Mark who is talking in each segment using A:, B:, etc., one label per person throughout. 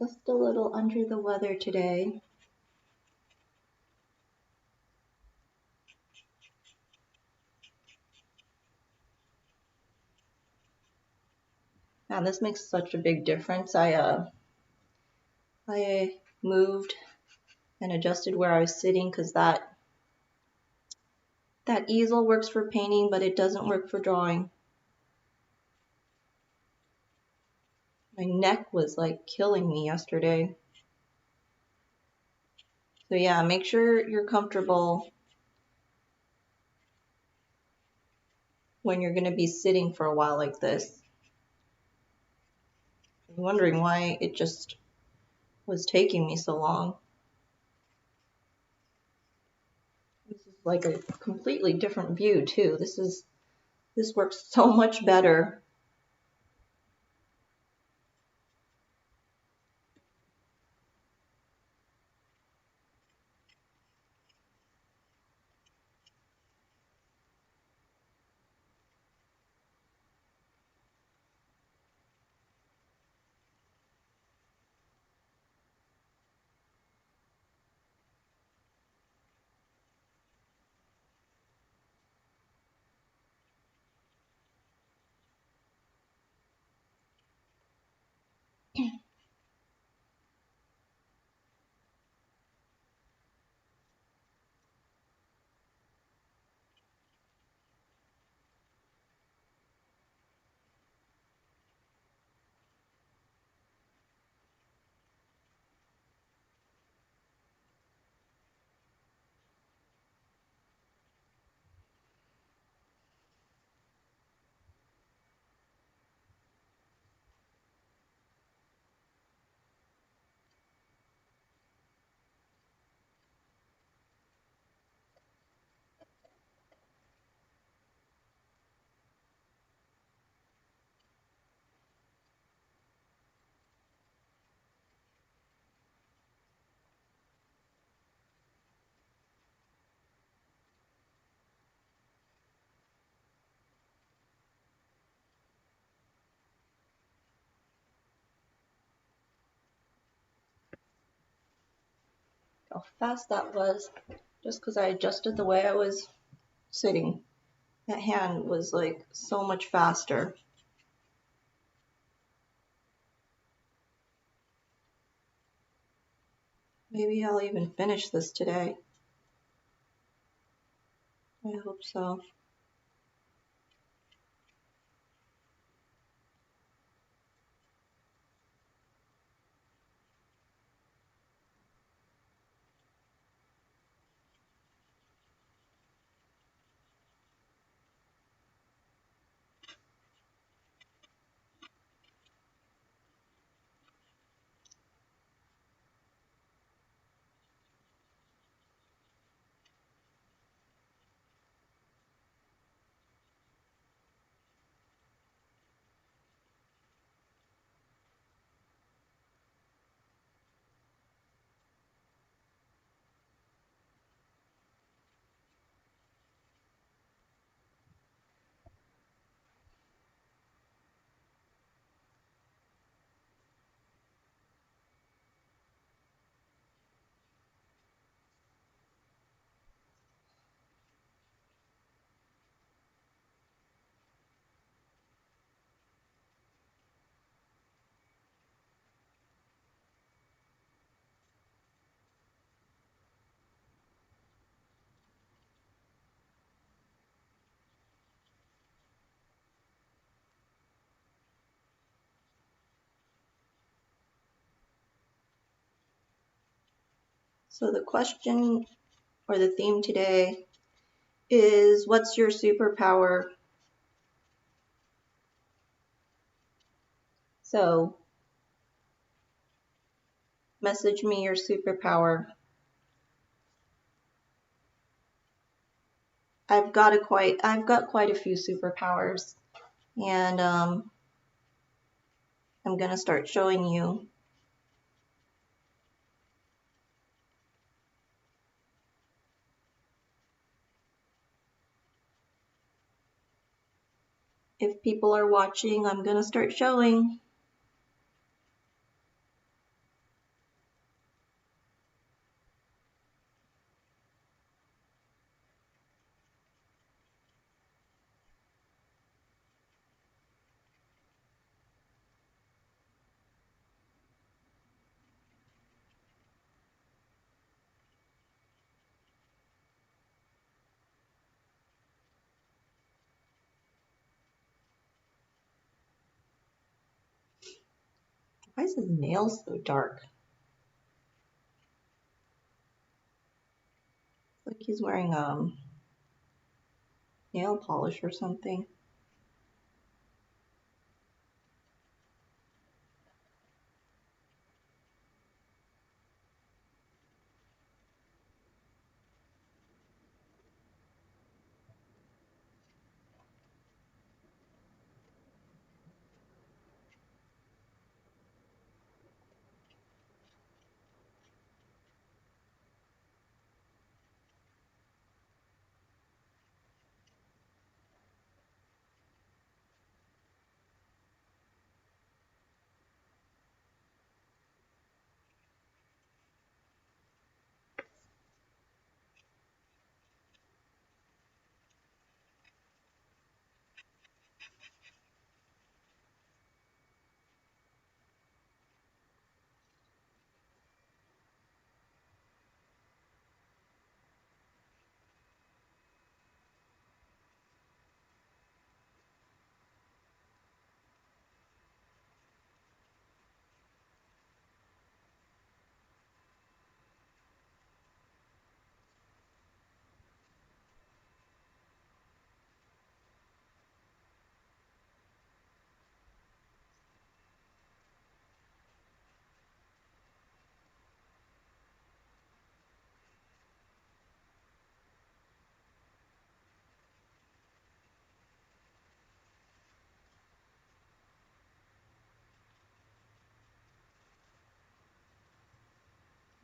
A: just a little under the weather today. Man, this makes such a big difference. I moved and adjusted where I was sitting because that easel works for painting, but it doesn't work for drawing. My neck was like killing me yesterday. So yeah, make sure you're comfortable when you're going to be sitting for a while like this. I'm wondering why it just was taking me so long. This is like a completely different view too. This works so much better. How fast that was, just because I adjusted the way I was sitting. That hand was like so much faster. Maybe I'll even finish this today. I hope so. So the question or the theme today is, what's your superpower? So message me your superpower. I've got quite a few superpowers, and I'm gonna start showing you. If people are watching, I'm gonna start showing. Why is his nails so dark? Like he's wearing nail polish or something.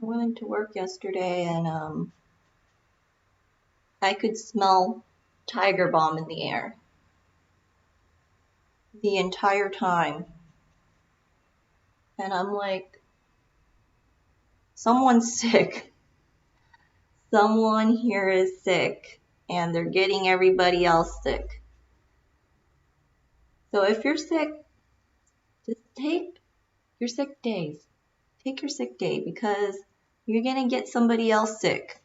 A: I went into work yesterday and I could smell Tiger Balm in the air the entire time. And I'm like, someone's sick. Someone here is sick. And they're getting everybody else sick. So if you're sick, just take your sick days. Take your sick day because you're going to get somebody else sick.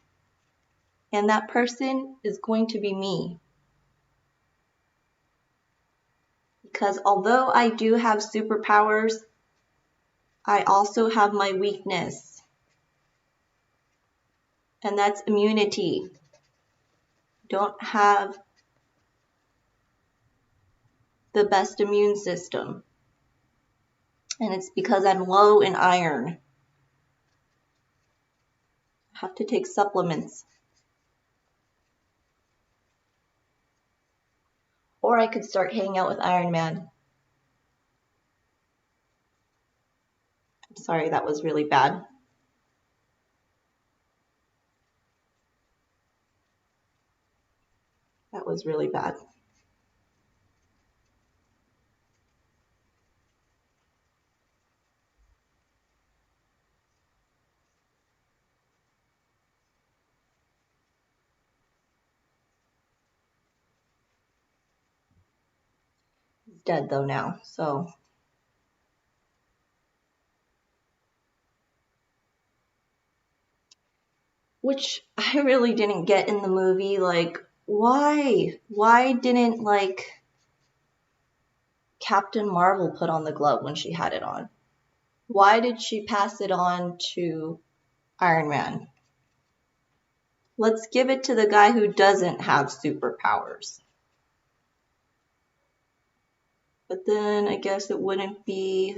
A: And that person is going to be me. Because although I do have superpowers, I also have my weakness. And that's immunity. Don't have the best immune system. And it's because I'm low in iron. I have to take supplements. Or I could start hanging out with Iron Man. I'm sorry, that was really bad. That was really bad. He's dead though now, so. Which I really didn't get in the movie. Like, why? Why didn't, like, Captain Marvel put on the glove when she had it on? Why did she pass it on to Iron Man? Let's give it to the guy who doesn't have superpowers. But then I guess it wouldn't be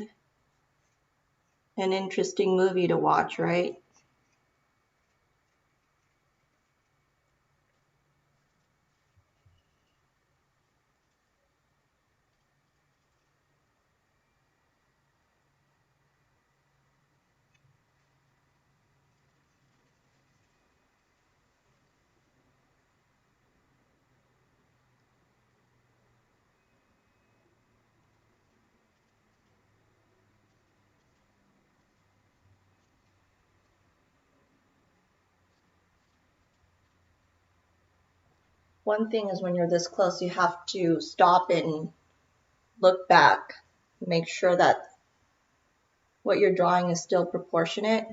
A: an interesting movie to watch, right? One thing is when you're this close, you have to stop and look back, make sure that what you're drawing is still proportionate.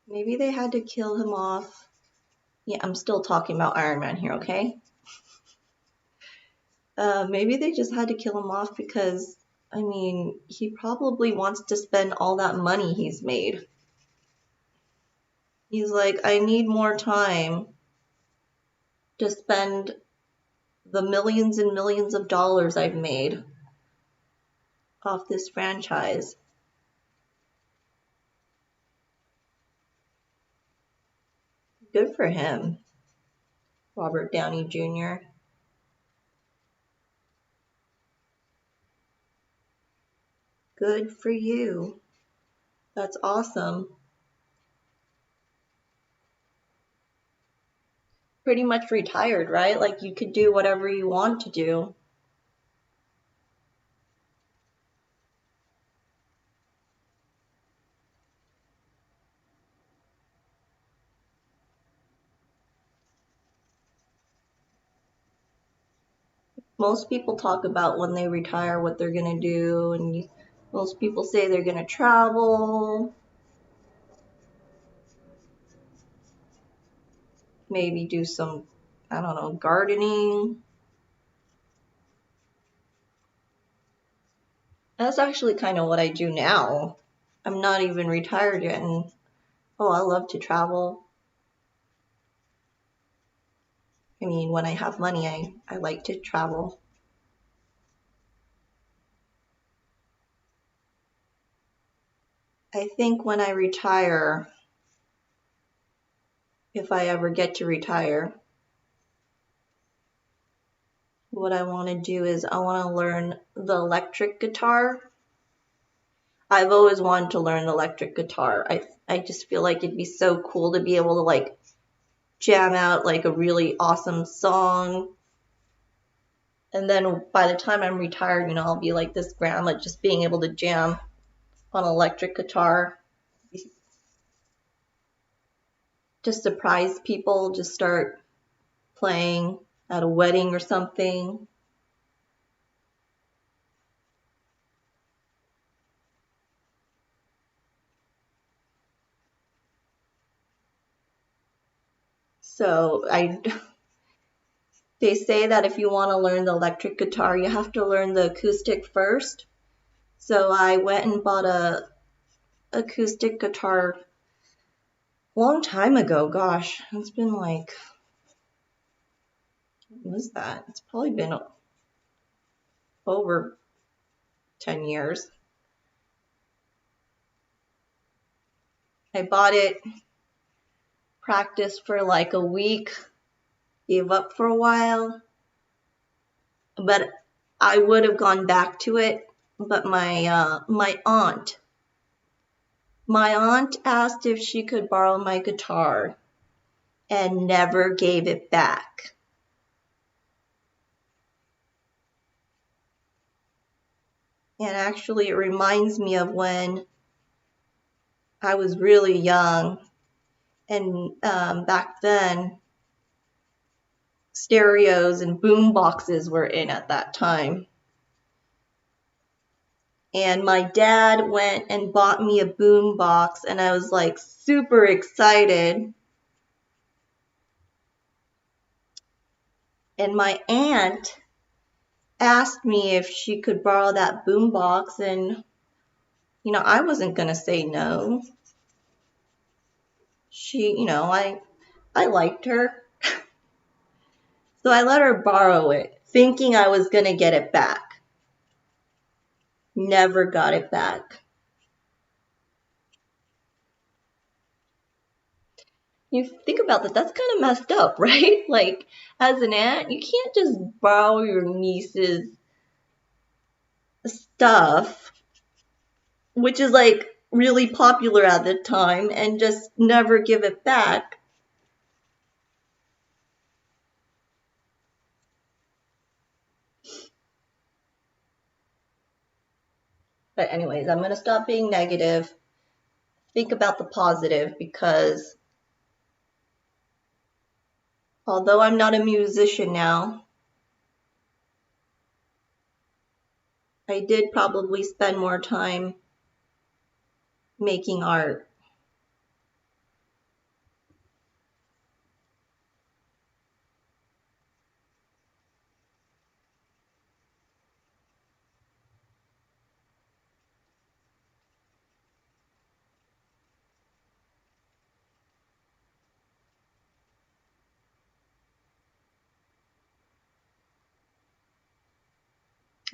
A: Maybe they had to kill him off. Yeah, I'm still talking about Iron Man here, okay? Maybe they just had to kill him off because, I mean, he probably wants to spend all that money he's made. He's like, I need more time to spend the millions and millions of dollars I've made off this franchise. Good for him, Robert Downey Jr. Good for you. That's awesome. Pretty much retired, right? Like you could do whatever you want to do. Most people talk about when they retire what they're going to do, and most people say they're going to travel, maybe do some, I don't know, gardening. That's actually kind of what I do now. I'm not even retired yet, and oh, I love to travel. I mean, when I have money, I like to travel. I think when I retire, if I ever get to retire, what I want to do is I want to learn the electric guitar. I've always wanted to learn the electric guitar. I just feel like it'd be so cool to be able to like jam out like a really awesome song. And then by the time I'm retired, I'll be like this grandma just being able to jam on electric guitar. Just surprise people, just start playing at a wedding or something. So they say that if you want to learn the electric guitar, you have to learn the acoustic first. So I went and bought a acoustic guitar a long time ago. Gosh, it's been like, what was that? It's probably been over 10 years. I bought it, practiced for like a week, gave up for a while, but I would have gone back to it. But my aunt asked if she could borrow my guitar and never gave it back. And actually, it reminds me of when I was really young, and back then, stereos and boom boxes were in at that time. And my dad went and bought me a boom box, and I was like super excited. And my aunt asked me if she could borrow that boom box, and I wasn't gonna say no. She, I liked her. So I let her borrow it, thinking I was gonna get it back. Never got it back. You think about that, that's kind of messed up, right? Like, as an aunt, you can't just borrow your niece's stuff, which is like really popular at the time, and just never give it back. But anyways, I'm gonna stop being negative. Think about the positive, because although I'm not a musician now, I did probably spend more time making art.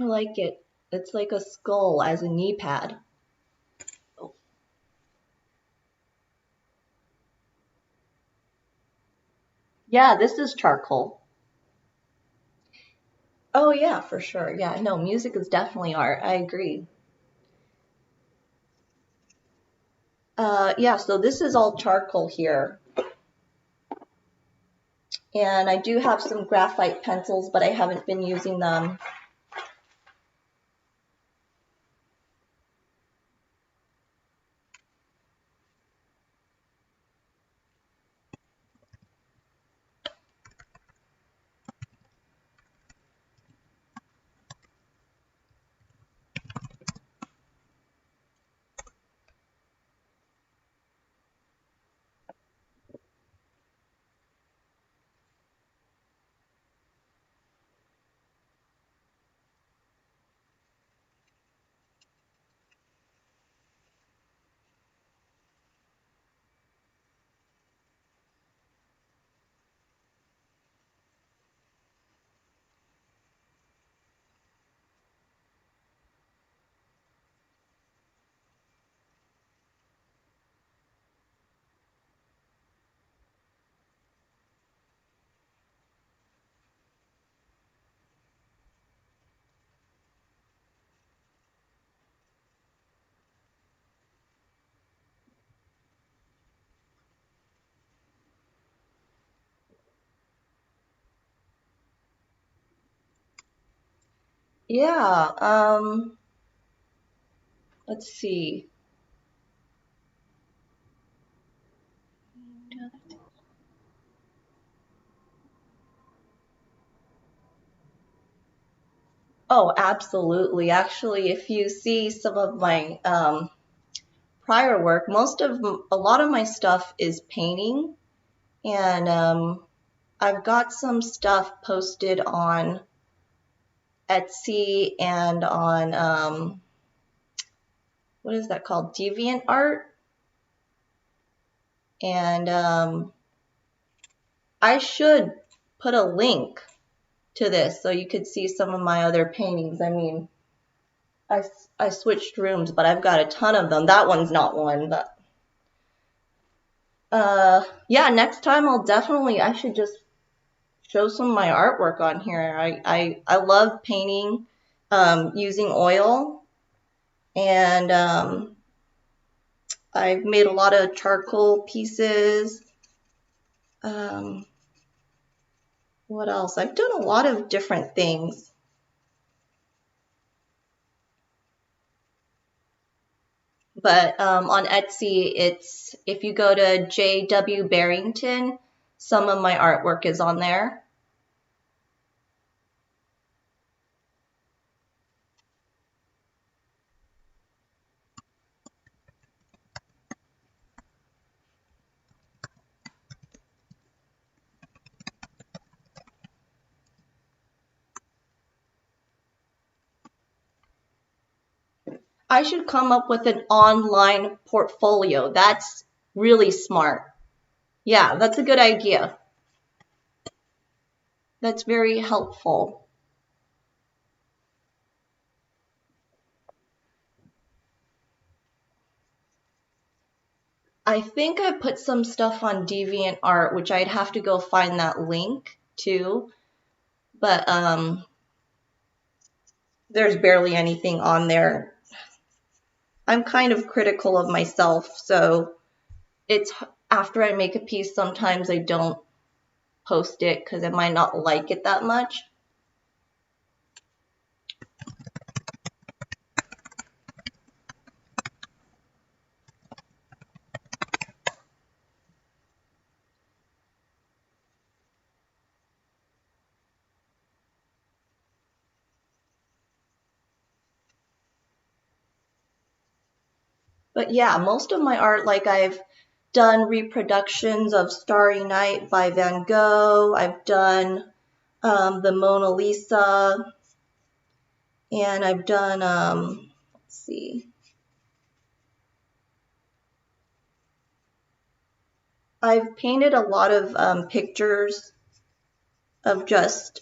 A: I like it. It's like a skull as a knee pad. Oh. Yeah, this is charcoal. Oh yeah, for sure. Yeah, no, music is definitely art. I agree. Yeah, so this is all charcoal here. And I do have some graphite pencils, but I haven't been using them. Yeah, let's see. Oh, absolutely. Actually, if you see some of my prior work, a lot of my stuff is painting, and I've got some stuff posted on Etsy and on what is that called? DeviantArt. And I should put a link to this so you could see some of my other paintings. I mean, I switched rooms, but I've got a ton of them. That one's not one, but yeah, next time I should just show some of my artwork on here. I love painting using oil, and I've made a lot of charcoal pieces. Um, what else? I've done a lot of different things. But on Etsy, it's if you go to JW Barrington, some of my artwork is on there. I should come up with an online portfolio. That's really smart. Yeah, that's a good idea. That's very helpful. I think I put some stuff on DeviantArt, which I'd have to go find that link too. But there's barely anything on there. I'm kind of critical of myself, so it's after I make a piece, sometimes I don't post it because I might not like it that much. But yeah, most of my art, like I've done reproductions of Starry Night by Van Gogh. I've done the Mona Lisa, and I've done, let's see, I've painted a lot of pictures of just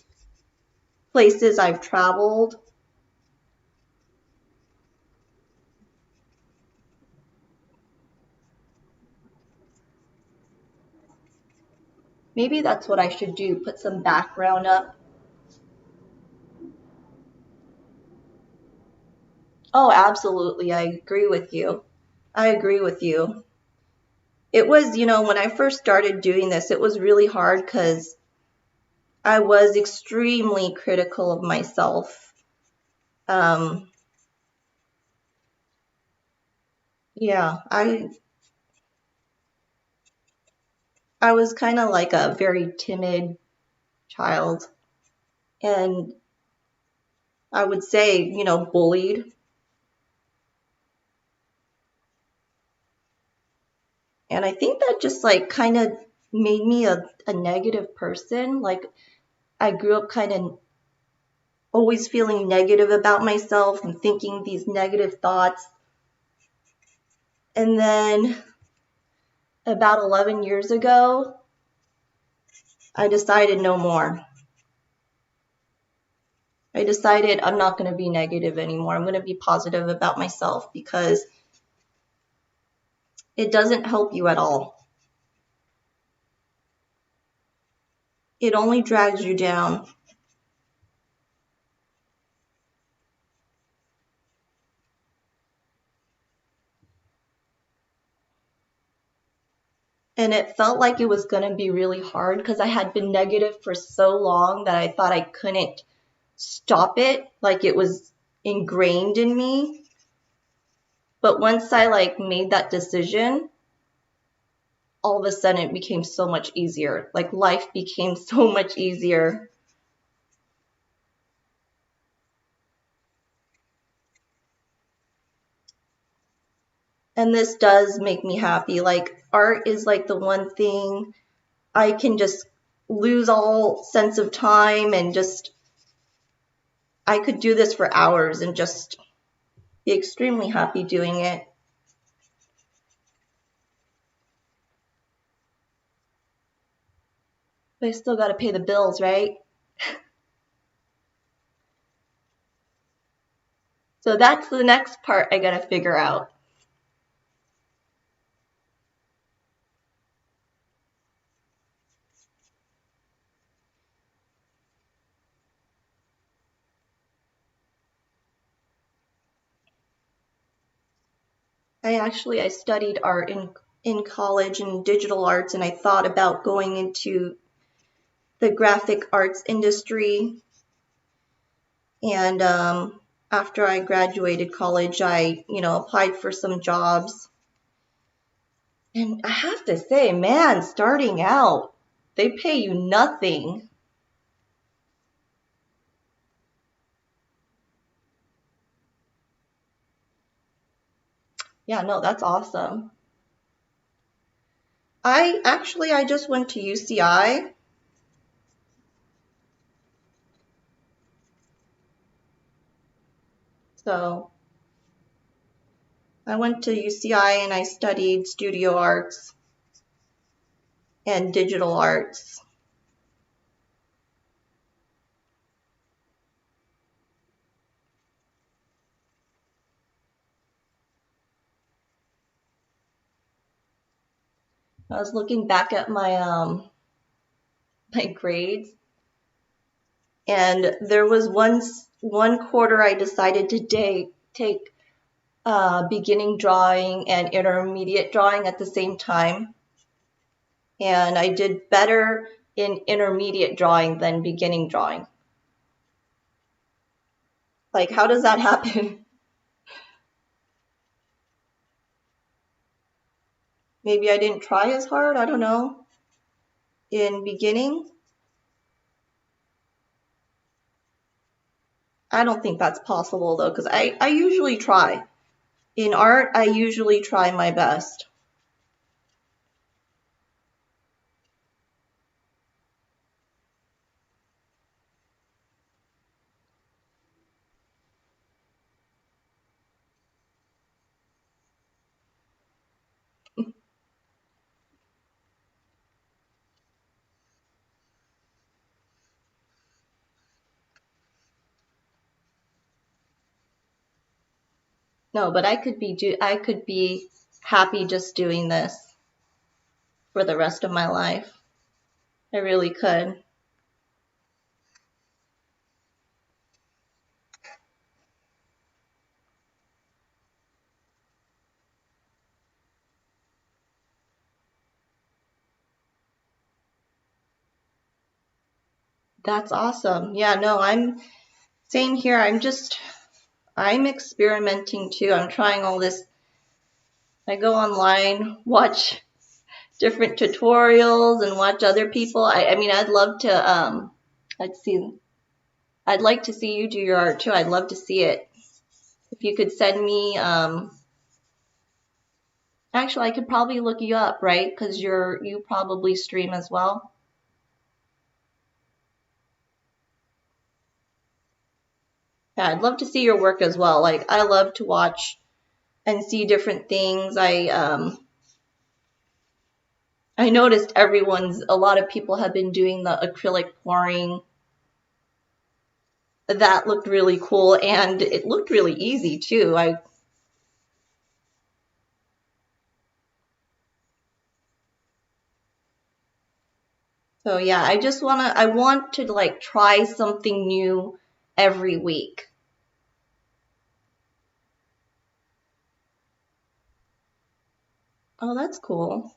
A: places I've traveled. Maybe that's what I should do, put some background up. Oh, absolutely. I agree with you. I agree with you. It was, when I first started doing this, it was really hard because I was extremely critical of myself. Yeah, I was kind of like a very timid child, and I would say, bullied. And I think that just like kind of made me a negative person. Like I grew up kind of always feeling negative about myself and thinking these negative thoughts. And then about 11 years ago, I decided no more. I decided I'm not going to be negative anymore. I'm going to be positive about myself because it doesn't help you at all. It only drags you down. And it felt like it was going to be really hard because I had been negative for so long that I thought I couldn't stop it. Like it was ingrained in me. But once I like made that decision, all of a sudden it became so much easier. Like life became so much easier. And this does make me happy. Like art is like the one thing I can just lose all sense of time and just I could do this for hours and just be extremely happy doing it. But I still got to pay the bills, right? So that's the next part I got to figure out. I studied art in college and digital arts, and I thought about going into the graphic arts industry. And after I graduated college, I applied for some jobs. And I have to say, man, starting out, they pay you nothing. Yeah, no, that's awesome. I just went to UCI. So I went to UCI and I studied studio arts and digital arts. I was looking back at my grades, and there was one quarter I decided to take beginning drawing and intermediate drawing at the same time, and I did better in intermediate drawing than beginning drawing. Like, how does that happen? Maybe I didn't try as hard, I don't know. In beginning, I don't think that's possible though, because I usually try. In art, I usually try my best. No, but I could be happy just doing this for the rest of my life. I really could. That's awesome. Yeah, no, I'm same here. I'm experimenting too. I'm trying all this. I go online, watch different tutorials and watch other people. I mean, I'd love to, let's see, I'd like to see you do your art too. I'd love to see it. If you could send me, actually, I could probably look you up, right? Because you probably stream as well. Yeah, I'd love to see your work as well. Like, I love to watch and see different things. I noticed a lot of people have been doing the acrylic pouring. That looked really cool and it looked really easy too. So yeah, I want to like try something new every week. Oh, that's cool.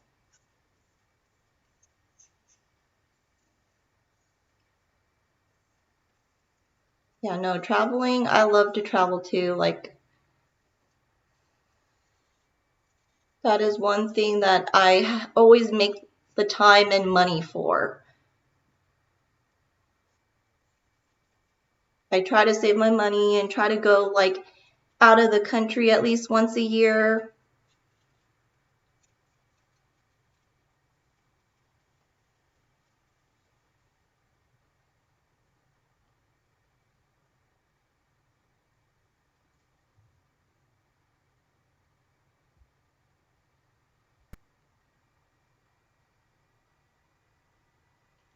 A: Yeah, no, traveling, I love to travel too. Like that is one thing that I always make the time and money for. I try to save my money and try to go like out of the country at least once a year.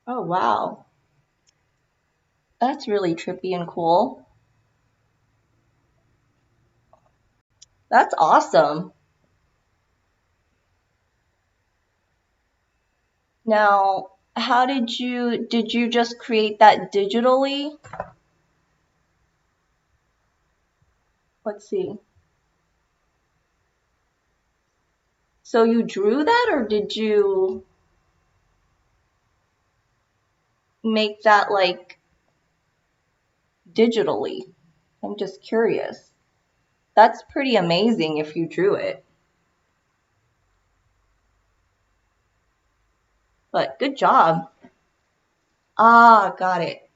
A: Oh, wow. That's really trippy and cool. That's awesome. Now, how did you just create that digitally? Let's see. So you drew that or did you make that like digitally? I'm just curious. That's pretty amazing if you drew it. But good job. Ah, got it.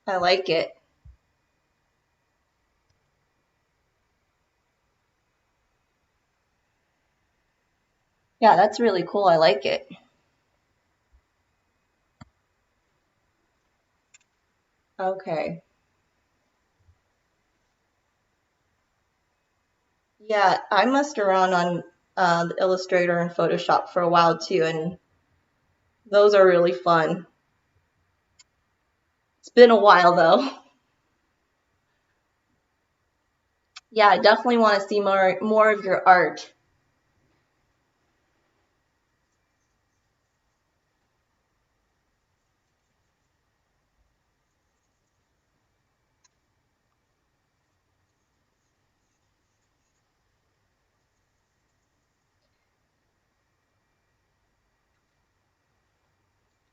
A: I like it. Yeah, that's really cool. I like it. Okay. Yeah, I messed around on the Illustrator and Photoshop for a while too, and those are really fun. It's been a while though. Yeah, I definitely want to see more of your art.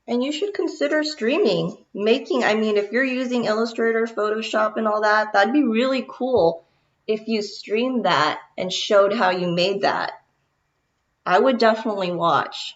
A: And you should consider streaming, making, I mean, if you're using Illustrator, Photoshop, and all that, that'd be really cool if you streamed that and showed how you made that. I would definitely watch.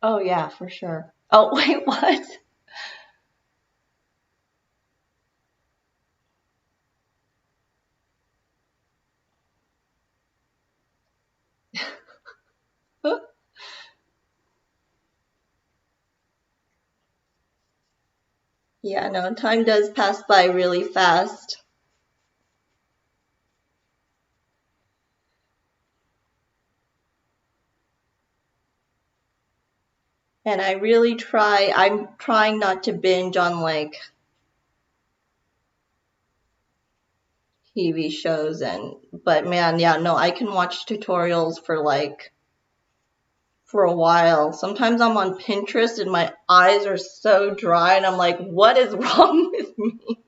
A: Oh, yeah, for sure. Oh, wait, what? Yeah, no, time does pass by really fast. And I'm trying not to binge on like TV shows but man, yeah, no, I can watch tutorials for a while. Sometimes I'm on Pinterest and my eyes are so dry and I'm like, what is wrong with me?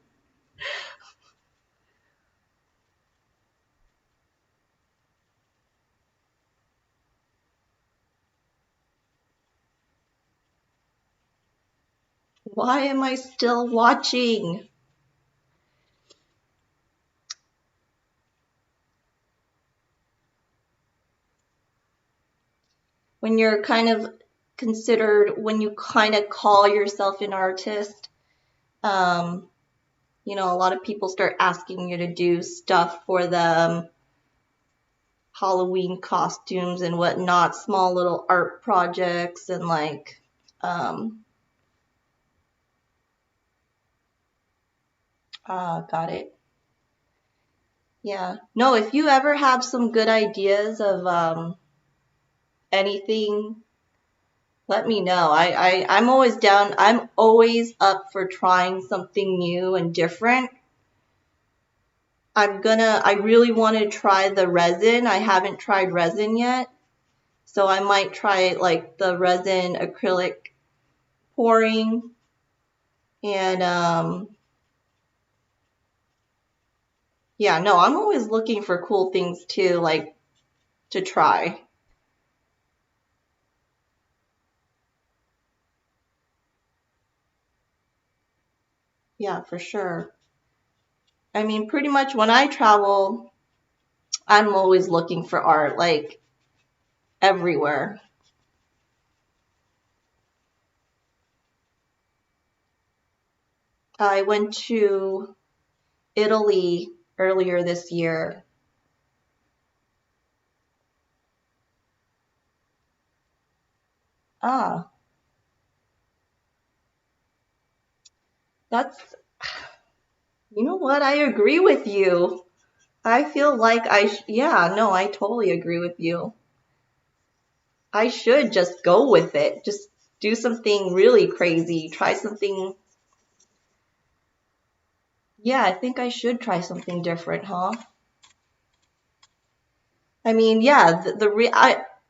A: Why am I still watching? When you're kind of when you kind of call yourself an artist, um, a lot of people start asking you to do stuff for them, Halloween costumes and whatnot, small little art projects and um, got it. Yeah. No, if you ever have some good ideas of anything, let me know. I'm always down. I'm always up for trying something new and different. I really want to try the resin. I haven't tried resin yet. So I might try like the resin acrylic pouring and yeah, no, I'm always looking for cool things too, like to try. Yeah, for sure. I mean, pretty much when I travel, I'm always looking for art, like everywhere. I went to Italy earlier this year. Ah, that's, you know what? I agree with you. I feel like yeah, no, I totally agree with you. I should just go with it. Just do something really crazy. Try something. Yeah, I think I should try something different, huh? I mean, yeah,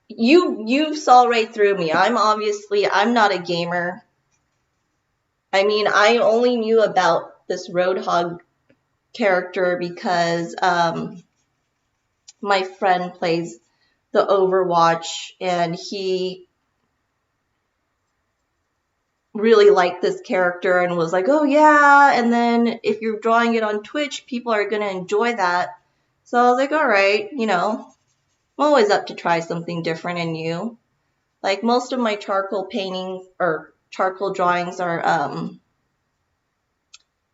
A: you saw right through me. I'm not a gamer. I mean, I only knew about this Roadhog character because my friend plays the Overwatch and he really liked this character and was like, "Oh yeah." And then if you're drawing it on Twitch, people are going to enjoy that. So I was like, "All right, I'm always up to try something different and new." Like most of my charcoal paintings or charcoal drawings are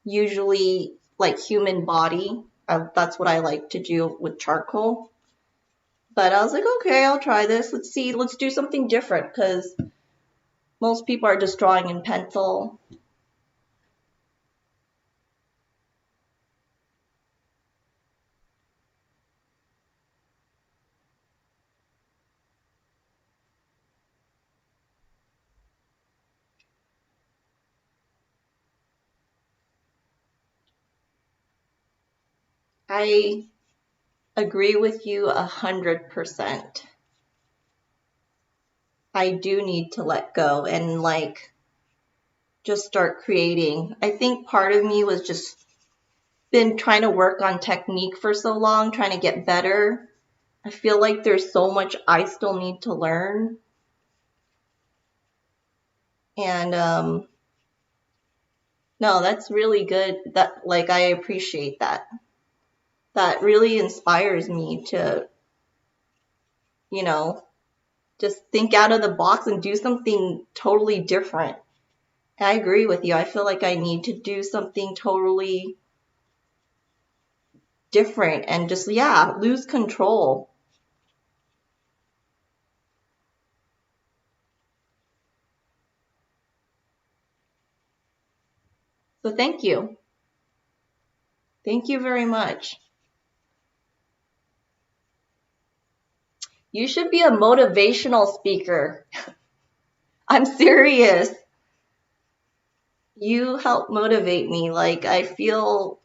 A: usually like human body. That's what I like to do with charcoal. But I was like, okay, I'll try this. Let's see. Let's do something different because most people are just drawing in pencil. I agree with you 100%. I do need to let go and like just start creating. I think part of me was just been trying to work on technique for so long, trying to get better. I feel like there's so much I still need to learn. And no, that's really good. That like I appreciate that. That really inspires me to, you know, just think out of the box and do something totally different. I agree with you. I feel like I need to do something totally different and just, yeah, lose control. So thank you. Thank you very much. You should be a motivational speaker. I'm serious. You help motivate me. Like, I feel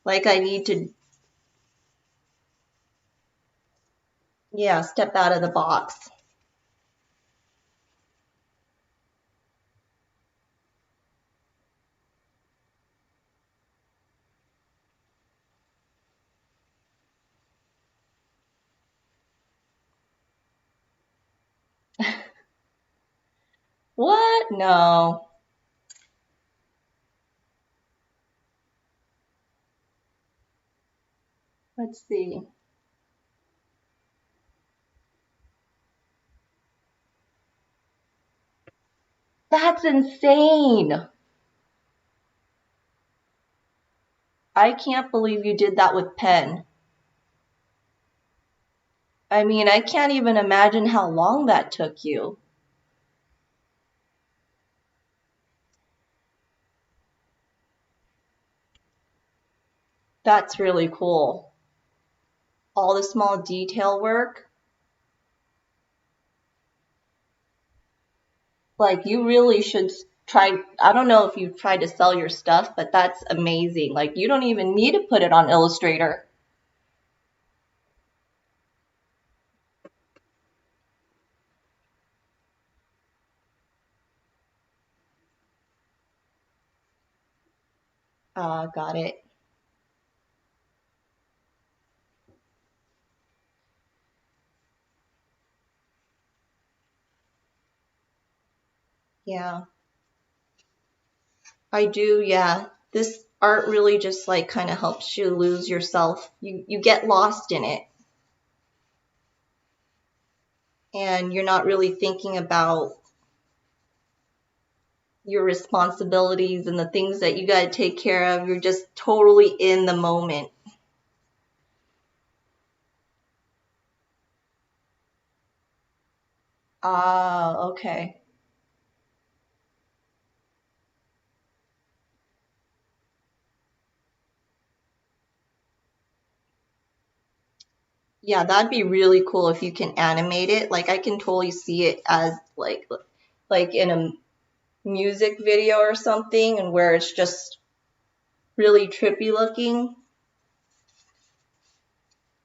A: like I need to, yeah, step out of the box. What? No. Let's see. That's insane. I can't believe you did that with pen. I mean, I can't even imagine how long that took you. That's really cool. All the small detail work. Like, you really should try. I don't know if you've tried to sell your stuff, but that's amazing. Like, you don't even need to put it on Illustrator. Got it. Yeah, I do. Yeah. This art really just like kind of helps you lose yourself. You get lost in it and you're not really thinking about your responsibilities and the things that you got to take care of. You're just totally in the moment. Ah, okay. Yeah, that'd be really cool if you can animate it. Like I can totally see it as like in a music video or something and where it's just really trippy looking.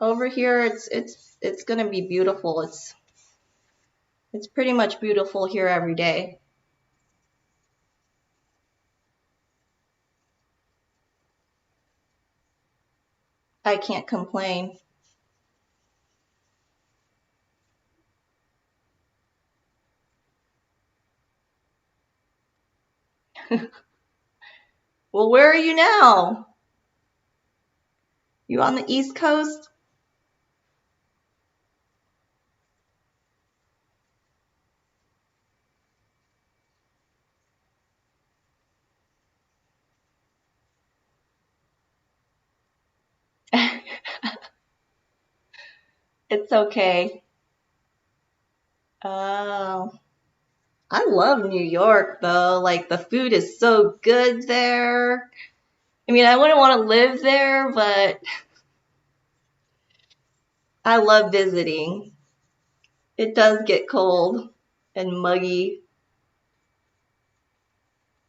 A: Over here it's going to be beautiful. It's pretty much beautiful here every day. I can't complain. Well, where are you now? You on the East Coast? It's okay. Oh, I love New York though. Like the food is so good there. I mean, I wouldn't want to live there, but I love visiting. It does get cold and muggy,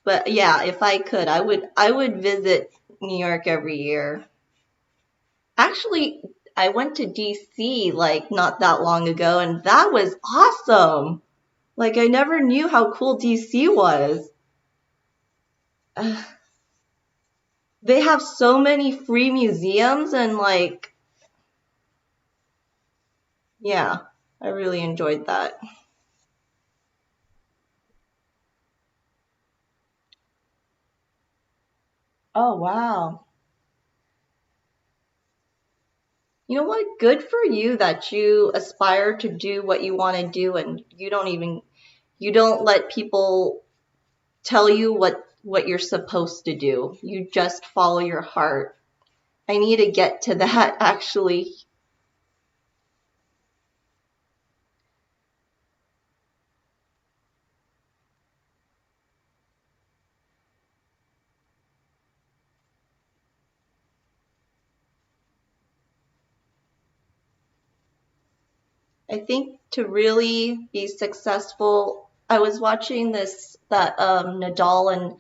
A: but yeah, if I could, I would visit New York every year. Actually, I went to DC like not that long ago and that was awesome. Like I never knew how cool DC was. They have so many free museums and like yeah, I really enjoyed that. Oh wow. You know what? Good for you that you aspire to do what you want to do and you don't let people tell you what you're supposed to do. You just follow your heart. I need to get to that actually. I think to really be successful, I was watching that Nadal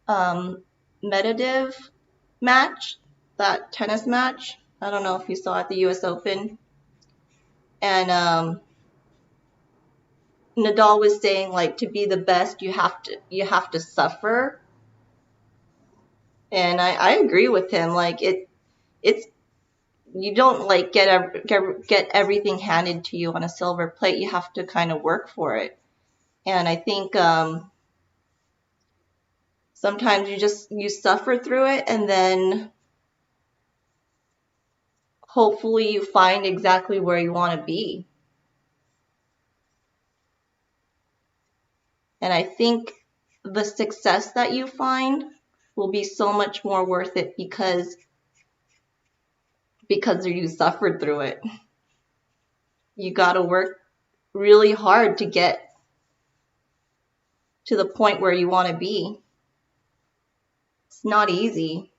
A: and Medvedev match, that tennis match. I don't know if you saw at the U.S. Open, and Nadal was saying like to be the best, you have to suffer, and I agree with him. Like it's you don't like get everything handed to you on a silver plate. You have to kind of work for it, and I think sometimes you suffer through it, and then hopefully you find exactly where you want to be. And I think the success that you find will be so much more worth it because you suffered through it. You got to work really hard to get to the point where you want to be. It's not easy.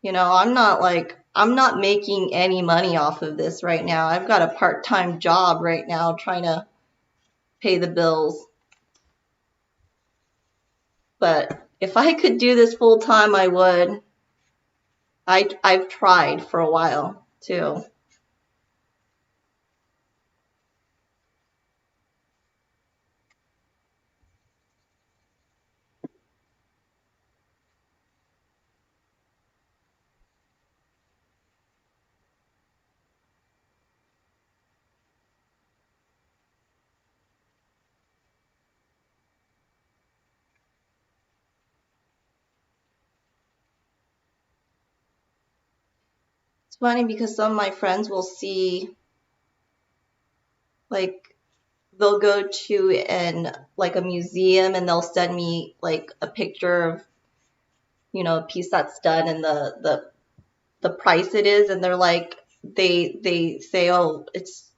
A: You know, I'm not making any money off of this right now. I've got a part-time job right now trying to pay the bills. But if I could do this full time, I would. I've tried for a while too. It's funny because some of my friends will see, like, they'll go to a museum and they'll send me like a picture of, you know, a piece that's done and the price it is, and they're like, they say, oh,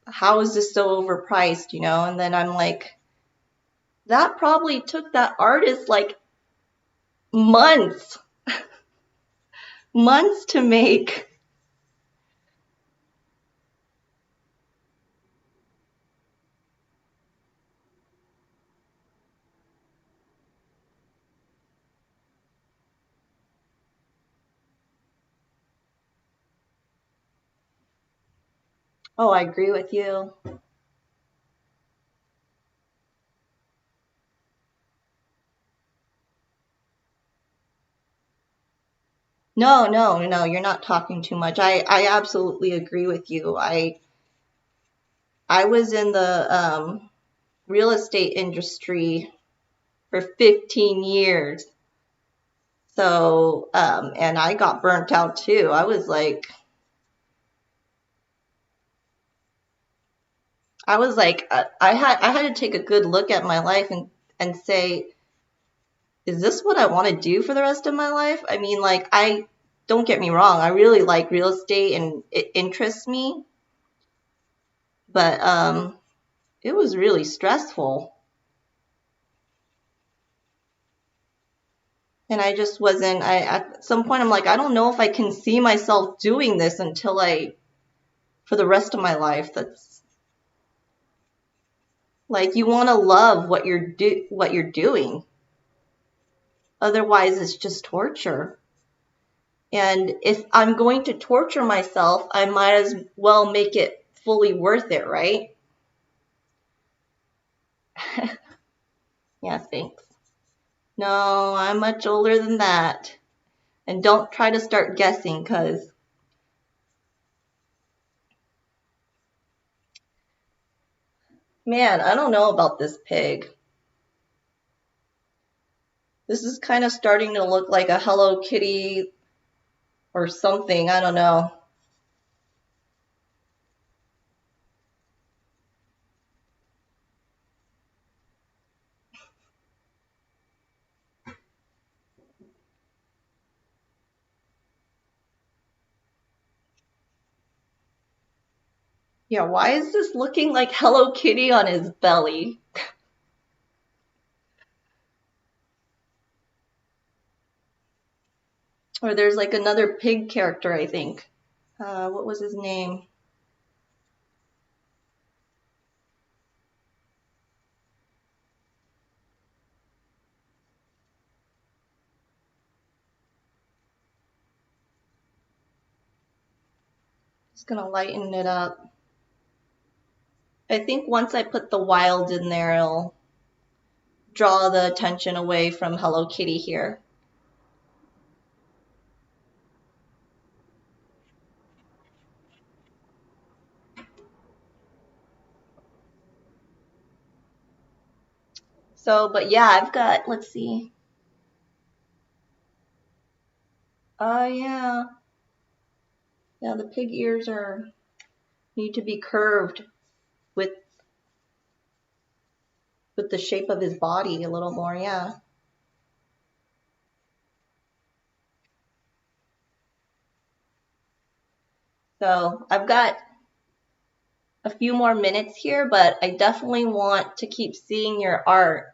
A: how is this so overpriced, you know? And then I'm like, that probably took that artist like months, months to make. Oh, I agree with you. No, no, no, you're not talking too much. I absolutely agree with you. I was in the real estate industry for 15 years. So, and I got burnt out too. I had to take a good look at my life and say, is this what I want to do for the rest of my life? I mean, like, don't get me wrong, I really like real estate and it interests me, but it was really stressful. And I just wasn't, at some point I'm like, I don't know if I can see myself doing this for the rest of my life. That's like, you want to love what you're doing. Otherwise, it's just torture. And if I'm going to torture myself, I might as well make it fully worth it, right? Yeah, thanks. No, I'm much older than that. And don't try to start guessing, because man, I don't know about this pig. This is kind of starting to look like a Hello Kitty or something. I don't know. Yeah, why is this looking like Hello Kitty on his belly? Or there's like another pig character, I think. What was his name? Just gonna lighten it up. I think once I put the wild in there, it'll draw the attention away from Hello Kitty here. So, but yeah, I've got, let's see. Oh yeah. Yeah, the pig ears need to be curved with the shape of his body a little more, yeah. So I've got a few more minutes here, but I definitely want to keep seeing your art.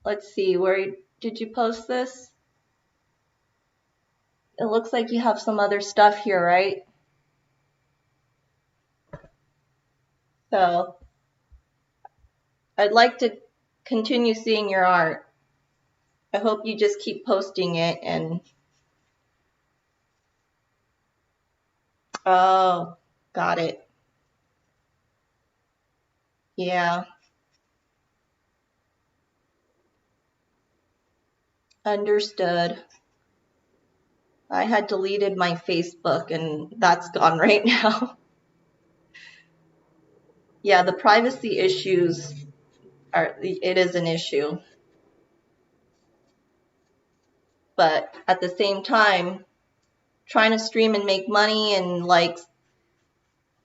A: Let's see, where did you post this? It looks like you have some other stuff here, right? So I'd like to continue seeing your art. I hope you just keep posting it. And oh, got it. Yeah, understood. I had deleted my Facebook and that's gone right now. Yeah, the privacy issues it is an issue. But at the same time, trying to stream and make money and like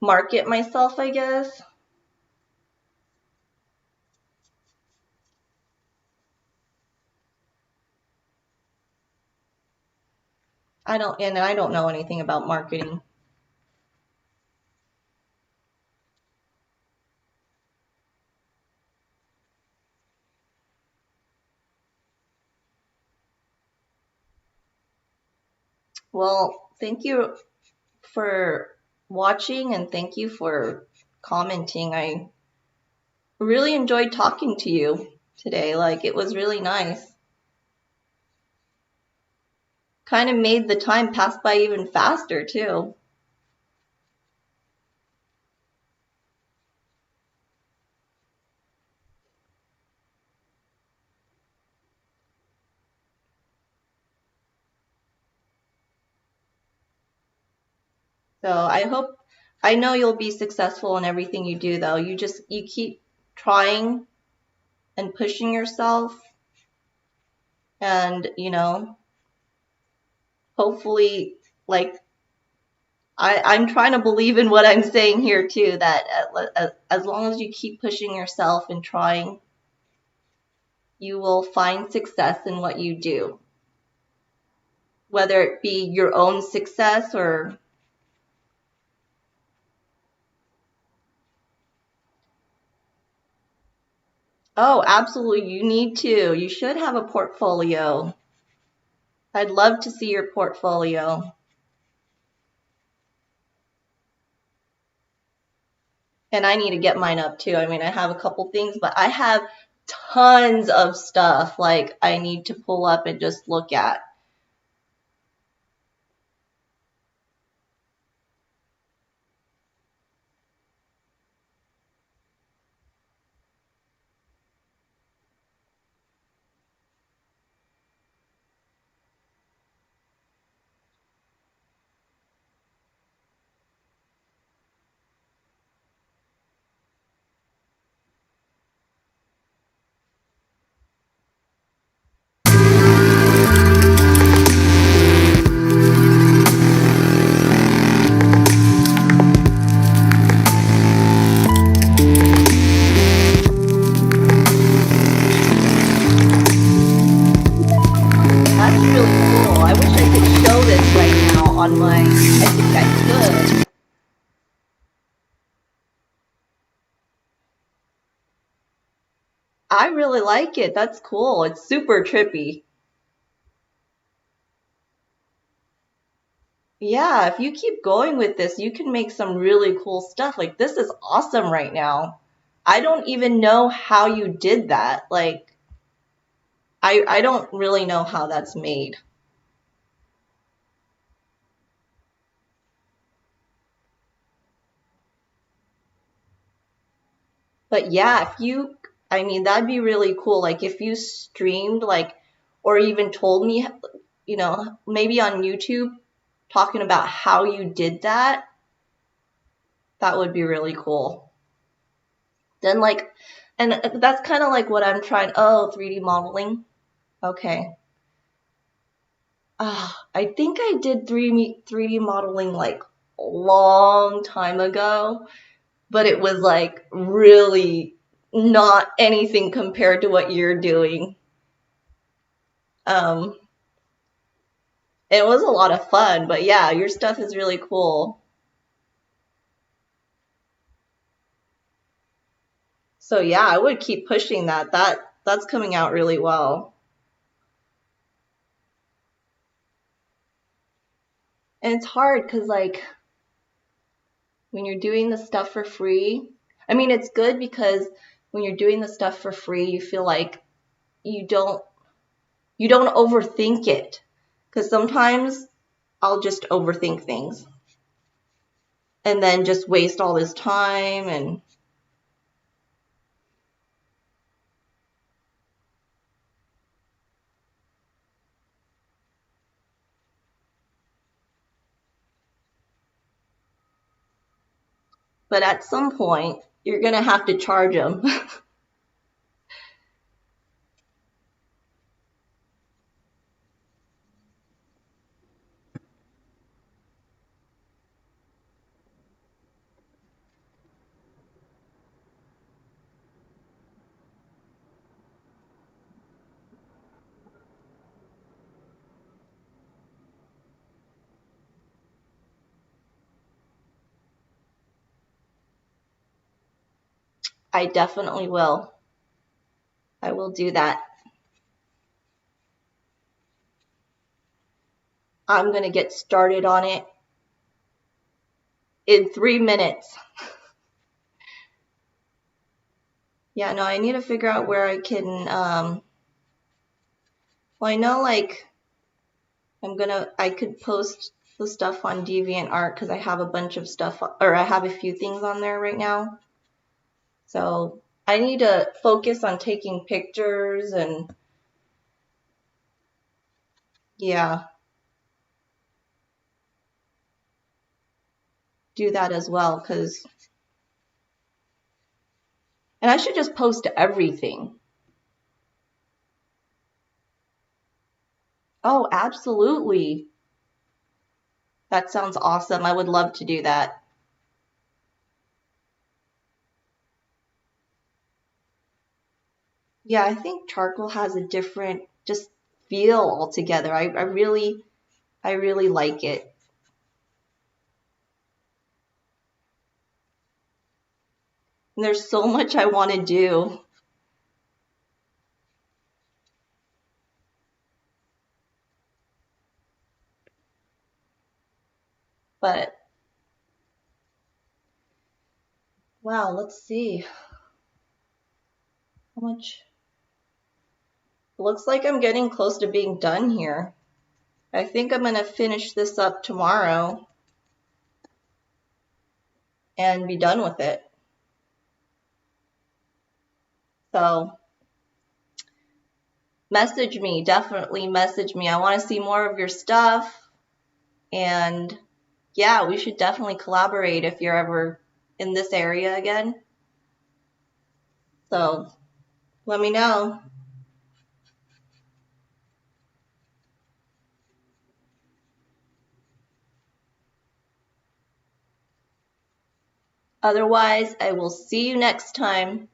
A: market myself, I guess. I don't know anything about marketing. Well, thank you for watching and thank you for commenting. I really enjoyed talking to you today. Like, it was really nice. Kind of made the time pass by even faster, too. So I know you'll be successful in everything you do, though. You keep trying and pushing yourself, and, hopefully, like, I'm trying to believe in what I'm saying here too, that as long as you keep pushing yourself and trying, you will find success in what you do. Whether it be your own success or... Oh, absolutely, you need to. You should have a portfolio. I'd love to see your portfolio. And I need to get mine up too. I mean, I have a couple things, but I have tons of stuff like I need to pull up and just look at. That's really cool. I wish I could show this right now on my... I think I could. I really like it. That's cool. It's super trippy. Yeah, if you keep going with this, you can make some really cool stuff. Like, this is awesome right now. I don't even know how you did that. Like, I don't really know how that's made. But yeah, if you, I mean, that'd be really cool. Like, if you streamed, like, or even told me, maybe on YouTube, talking about how you did that, that would be really cool. Then, like, and that's kind of like what I'm trying. Oh, 3D modeling. Okay. I think I did 3D modeling like a long time ago, but it was like really not anything compared to what you're doing. Um, it was a lot of fun, but yeah, your stuff is really cool. So yeah, I would keep pushing that. That's coming out really well. And it's hard because like when you're doing the stuff for free, I mean it's good because when you're doing the stuff for free, you feel like you don't you don't overthink it. Because sometimes I'll just overthink things and then just waste all this time and but at some point you're gonna have to charge them. I definitely will. I will do that. I'm gonna get started on it in 3 minutes. Yeah, no, I need to figure out where I can well I know like I could post the stuff on DeviantArt because I have a bunch of stuff or I have a few things on there right now. So I need to focus on taking pictures and yeah, do that as well because and I should just post everything. Oh, absolutely. That sounds awesome. I would love to do that. Yeah, I think charcoal has a different just feel altogether. I really like it. And there's so much I want to do. But wow, let's see. How much? It looks like I'm getting close to being done here. I think I'm going to finish this up tomorrow and be done with it. So message me, definitely message me. I want to see more of your stuff. And yeah, we should definitely collaborate if you're ever in this area again. So let me know. Otherwise, I will see you next time.